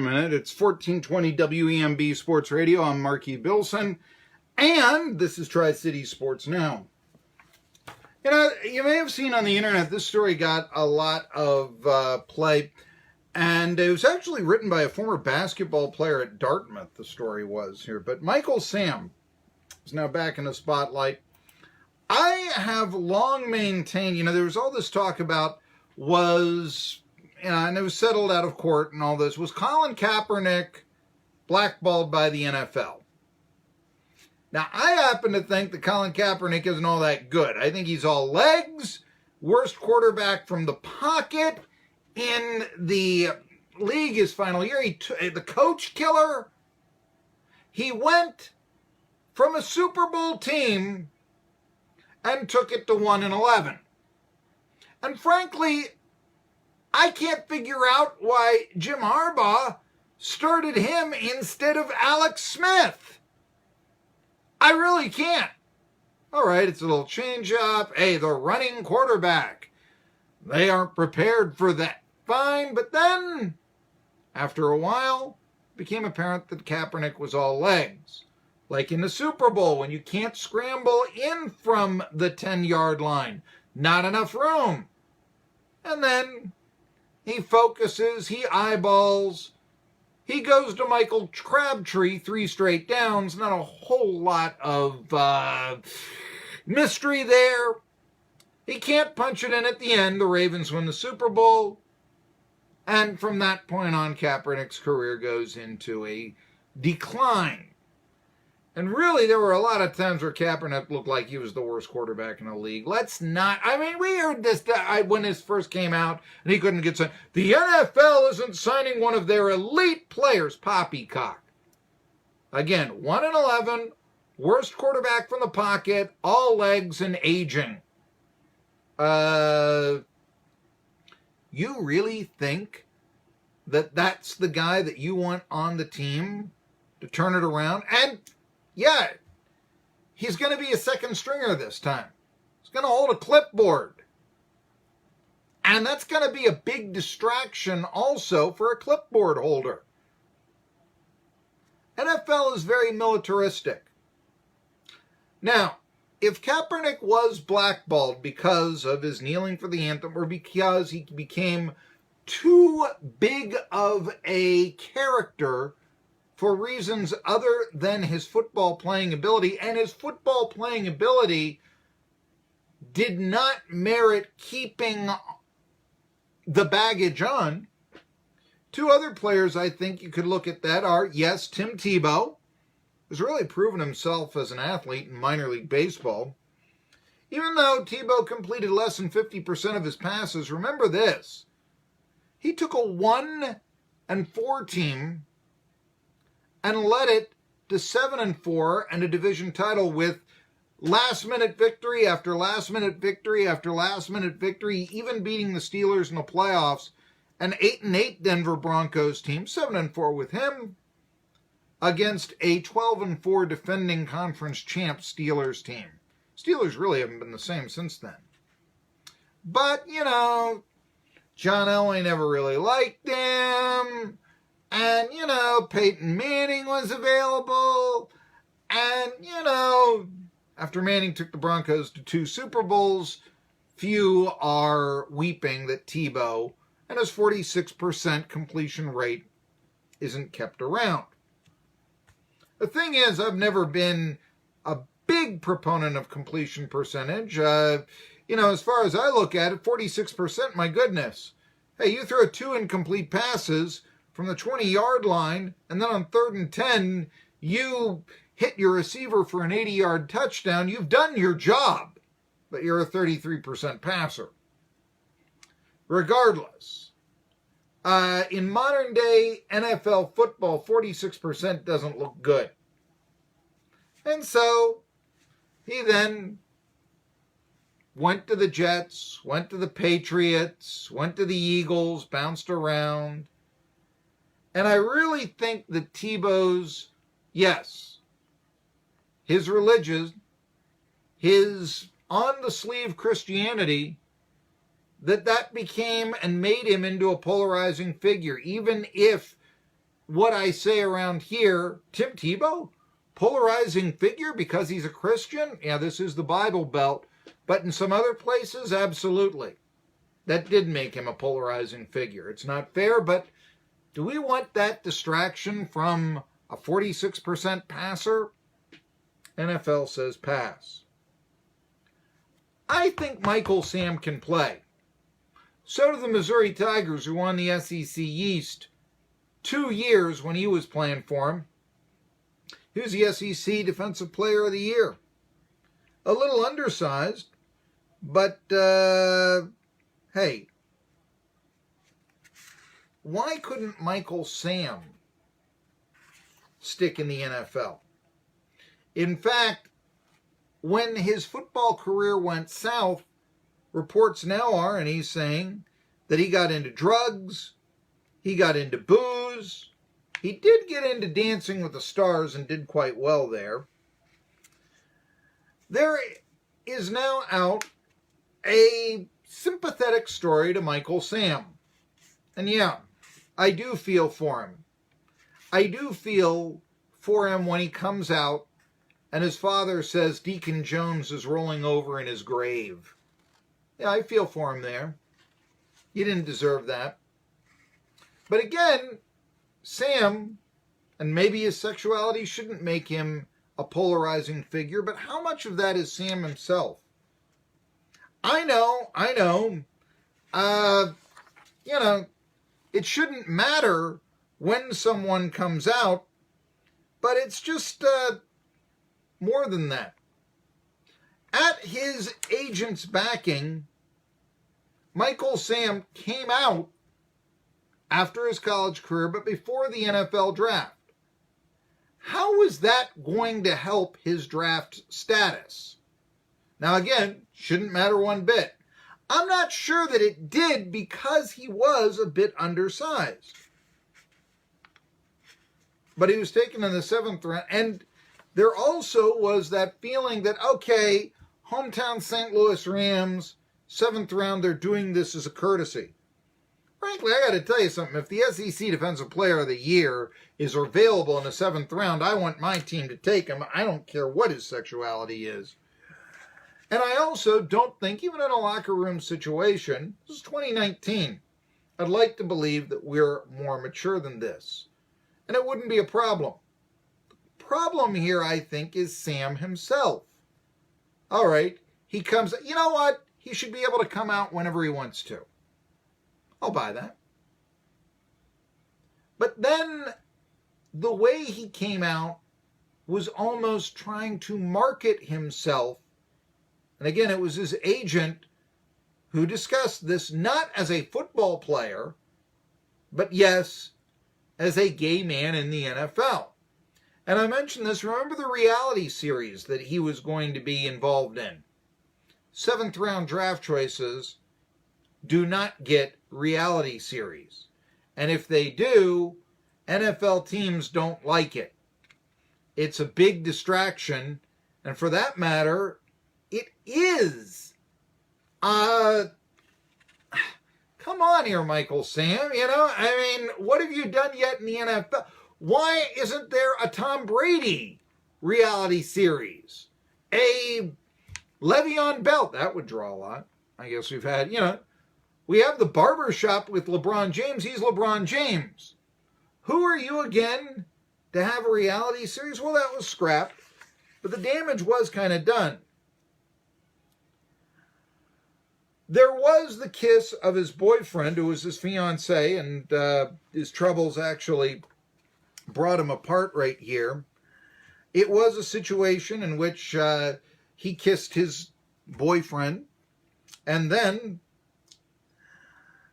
minute. It's 1420 WEMB Sports Radio. I'm Marky Bilson, and this is Tri-City Sports Now. You know, you may have seen on the internet, this story got a lot of play, and it was actually written by a former basketball player at Dartmouth, the story was here. But Michael Sam is now back in the spotlight. I have long maintained, there was all this talk about and it was settled out of court and all this, was Colin Kaepernick blackballed by the NFL? Now, I happen to think that Colin Kaepernick isn't all that good. I think he's all legs, worst quarterback from the pocket in the league his final year. The coach killer. He went from a Super Bowl team and took it to 1-11. And frankly, I can't figure out why Jim Harbaugh started him instead of Alex Smith. I really can't. All right, it's a little change up. Hey, the running quarterback. They aren't prepared for that. Fine, but then, after a while, it became apparent that Kaepernick was all legs. Like in the Super Bowl, when you can't scramble in from the 10-yard line. Not enough room. And then he focuses, he eyeballs, he goes to Michael Crabtree, 3 straight downs, not a whole lot of mystery there. He can't punch it in at the end. The Ravens win the Super Bowl. And from that point on, Kaepernick's career goes into a decline. And really, there were a lot of times where Kaepernick looked like he was the worst quarterback in the league. We heard this when this first came out, and he couldn't get signed. The NFL isn't signing one of their elite players, poppycock. Again, 1-11, worst quarterback from the pocket, all legs and aging. You really think that that's the guy that you want on the team to turn it around? And yeah, he's going to be a second stringer this time. He's going to hold a clipboard. And that's going to be a big distraction also for a clipboard holder. NFL is very militaristic. Now, if Kaepernick was blackballed because of his kneeling for the anthem or because he became too big of a character for reasons other than his football playing ability, and his football playing ability did not merit keeping the baggage on. 2 other players I think you could look at that are, yes, Tim Tebow has really proven himself as an athlete in minor league baseball. Even though Tebow completed less than 50% of his passes, remember this. He took a 1-4 team and led it to 7-4 and a division title with last-minute victory after last-minute victory after last-minute victory, even beating the Steelers in the playoffs. An 8-8 Denver Broncos team, 7-4 with him, against a 12-4 defending conference champ Steelers team. Steelers really haven't been the same since then. But, John Elway never really liked him. And, Peyton Manning was available. And, after Manning took the Broncos to 2 Super Bowls, few are weeping that Tebow and his 46% completion rate isn't kept around. The thing is, I've never been a big proponent of completion percentage. As far as I look at it, 46%, my goodness. Hey, you throw 2 incomplete passes from the 20-yard line, and then on 3rd and 10, you hit your receiver for an 80-yard touchdown. You've done your job, but you're a 33% passer. Regardless, in modern-day NFL football, 46% doesn't look good. And so he then went to the Jets, went to the Patriots, went to the Eagles, bounced around. And I really think that Tebow's, yes, his religion, his on-the-sleeve Christianity, that became and made him into a polarizing figure. Even if what I say around here, Tim Tebow, polarizing figure because he's a Christian? Yeah, this is the Bible Belt. But in some other places, absolutely. That did make him a polarizing figure. It's not fair, but do we want that distraction from a 46% passer? NFL says pass. I think Michael Sam can play. So do the Missouri Tigers, who won the SEC East 2 years when he was playing for him. He was the SEC Defensive Player of the Year. A little undersized, but hey, why couldn't Michael Sam stick in the NFL? In fact, when his football career went south, reports now are, and he's saying, that he got into drugs, he got into booze, he did get into Dancing with the Stars and did quite well there. There is now out a sympathetic story to Michael Sam. And yeah, I do feel for him. I do feel for him when he comes out and his father says Deacon Jones is rolling over in his grave. Yeah, I feel for him there. You didn't deserve that. But again, Sam, and maybe his sexuality shouldn't make him a polarizing figure, but how much of that is Sam himself? I know. It shouldn't matter when someone comes out, but it's just more than that. At his agent's backing, Michael Sam came out after his college career, but before the NFL draft. How is that going to help his draft status? Now again, shouldn't matter one bit. I'm not sure that it did because he was a bit undersized. But he was taken in the 7th round, and there also was that feeling that, okay, hometown St. Louis Rams, 7th round, they're doing this as a courtesy. Frankly, I got to tell you something. If the SEC Defensive Player of the Year is available in the 7th round, I want my team to take him. I don't care what his sexuality is. And I also don't think, even in a locker room situation, this is 2019, I'd like to believe that we're more mature than this. And it wouldn't be a problem. The problem here, I think, is Sam himself. All right, he comes, you know what? He should be able to come out whenever he wants to. I'll buy that. But then the way he came out was almost trying to market himself. And again, it was his agent who discussed this not as a football player, but yes, as a gay man in the NFL. And I mentioned this, remember the reality series that he was going to be involved in? 7th round draft choices do not get reality series. And if they do, NFL teams don't like it. It's a big distraction. And for that matter, it is. Come on here, Michael Sam. I mean, what have you done yet in the NFL? Why isn't there a Tom Brady reality series? A Le'Veon Bell, that would draw a lot. I guess we've had, we have the barbershop with LeBron James. He's LeBron James. Who are you again to have a reality series? Well, that was scrapped, but the damage was kind of done. There was the kiss of his boyfriend, who was his fiancée, and his troubles actually brought him apart right here. It was a situation in which he kissed his boyfriend, and then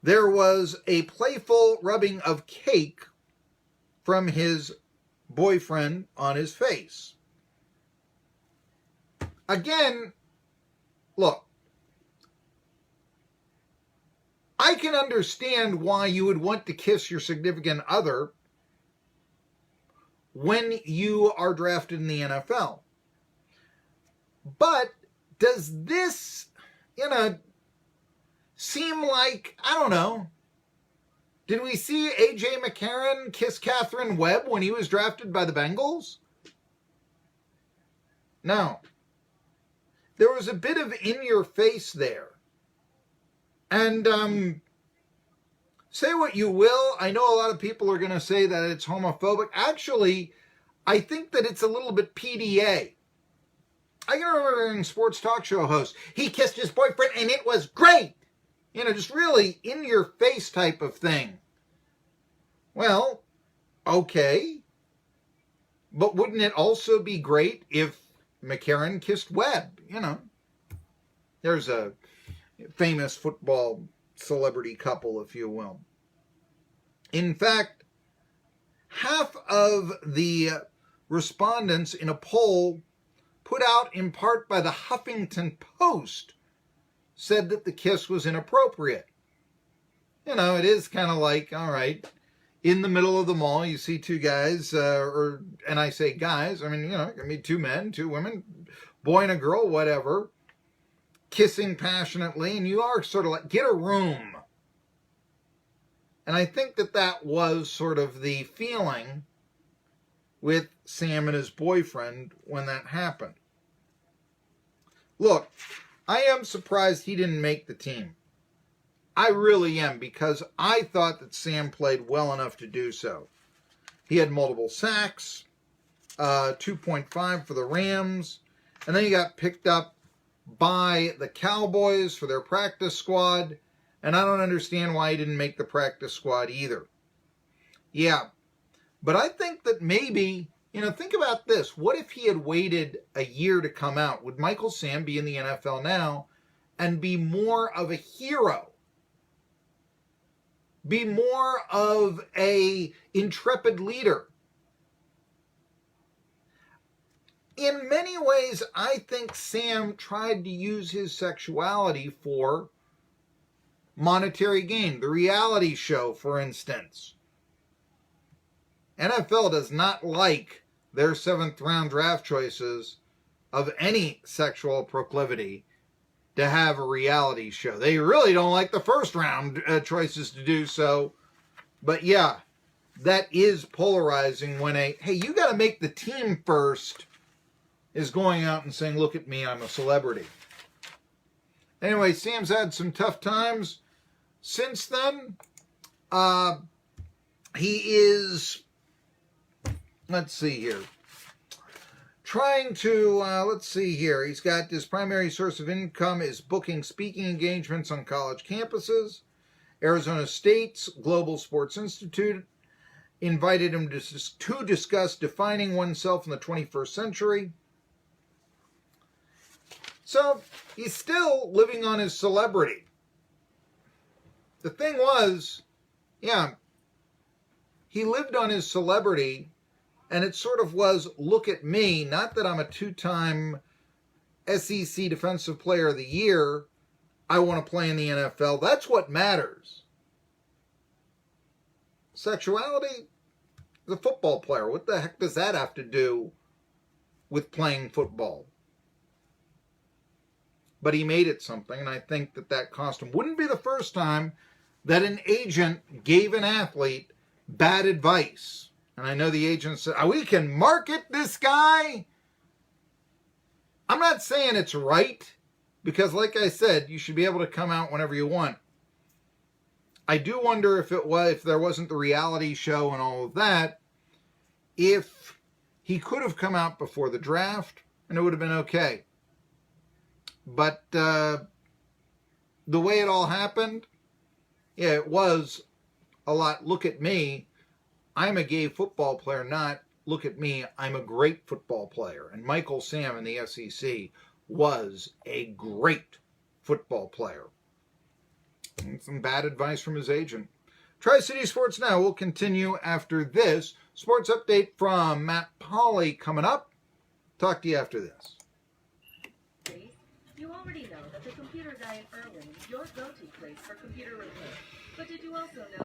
there was a playful rubbing of cake from his boyfriend on his face. Again, look, I can understand why you would want to kiss your significant other when you are drafted in the NFL. But does this, seem like, I don't know, Did we see A.J. McCarron kiss Catherine Webb when he was drafted by the Bengals? No. There was a bit of in-your-face there. And say what you will, I know a lot of people are going to say that it's homophobic. Actually, I think that it's a little bit PDA. I can remember hearing sports talk show hosts, he kissed his boyfriend and it was great. You know, just really in-your-face type of thing. Well, okay. But wouldn't it also be great if McCarron kissed Webb? You know, there's a famous football celebrity couple, if you will. In fact, half of the respondents in a poll put out in part by the Huffington Post said that the kiss was inappropriate. You know, it is kind of like, all right, in the middle of the mall, you see two guys, and I say guys, I mean, you know, it can be two men, two women, boy and a girl, whatever, kissing passionately, and you are sort of like, get a room. And I think that that was sort of the feeling with Sam and his boyfriend when that happened. Look, I am surprised he didn't make the team. I really am, because I thought that Sam played well enough to do so. He had multiple sacks, 2.5 for the Rams, and then he got picked up by the Cowboys for their practice squad, and I don't understand why he didn't make the practice squad either. Yeah, but I think that maybe, you know, think about this. What if he had waited a year to come out? Would Michael Sam be in the NFL now and be more of a hero? Be more of a intrepid leader? In many ways, I think Sam tried to use his sexuality for monetary gain. The reality show, for instance. NFL does not like their 7th round draft choices of any sexual proclivity to have a reality show. They really don't like the 1st round choices to do so. But yeah, that is polarizing when hey, you got to make the team first, is going out and saying, look at me, I'm a celebrity. Anyway, Sam's had some tough times since then. He is, let's see here, trying to, let's see here. He's got his primary source of income is booking speaking engagements on college campuses. Arizona State's Global Sports Institute invited him to discuss defining oneself in the 21st century. So he's still living on his celebrity. The thing was, yeah, he lived on his celebrity, and it sort of was, look at me, not that I'm a 2-time SEC Defensive Player of the Year. I want to play in the NFL. That's what matters. Sexuality? The football player. What the heck does that have to do with playing football? But he made it something, and I think that that cost him. Wouldn't be the first time that an agent gave an athlete bad advice. And I know the agent said, we can market this guy. I'm not saying it's right, because like I said, you should be able to come out whenever you want. I do wonder if there wasn't the reality show and all of that, if he could have come out before the draft, and it would have been okay. But the way it all happened, yeah, it was a lot, look at me, I'm a gay football player, not look at me, I'm a great football player. And Michael Sam in the SEC was a great football player. And some bad advice from his agent. Tri-City Sports Now will continue after this. Sports update from Matt Pauley coming up. Talk to you after this. You already know that the Computer Guy in Irwin is your go-to place for computer repair. But did you also know